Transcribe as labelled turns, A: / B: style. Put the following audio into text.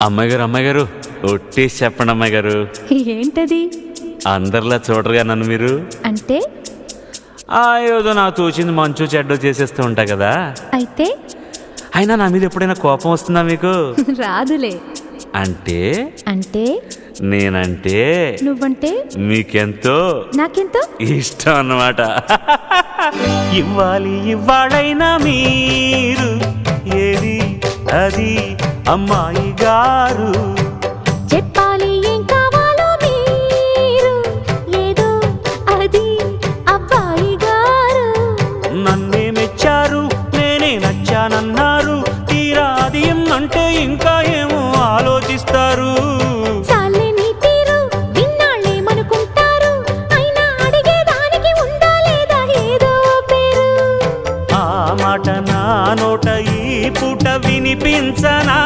A: అమ్మాయి గారు ఒట్టేసి చెప్పండి అమ్మాయి గారు.
B: ఏంటది?
A: అందరిలా చూడరుగా నన్ను మీరు.
B: అంటే
A: ఏదో నాకు తోచింది మంచు చెడ్డో చేసేస్తూ ఉంటా కదా.
B: అయితే
A: అయినా నా మీద ఎప్పుడైనా కోపం వస్తుందా మీకు?
B: రాదులే.
A: అంటే
B: అంటే
A: నేనంటే
B: నువ్వంటే
A: మీకెంతో
B: నాకెంతో
A: ఇష్టం అన్నమాట. ఇవ్వాలైనా మీరు ఏది అది అమ్మాయి గారు.
B: చెప్పాలి ఏం కావాలో మీరు ఏదో అది అబ్బాయి గారు.
A: నన్నే మెచ్చారు, నేనే నచ్చానన్నారు. తీరా అది అంటే ఇంకా ఏమో ఆలోచిస్తారు.
B: చాలే నీ తీరు విన్నాళ్ళేమనుకుంటారు. అయినా అడిగేదానికి ఉందా లేదా ఏదో పేరు.
A: ఆ మాట నా నోట ఈ పూట వినిపించనా?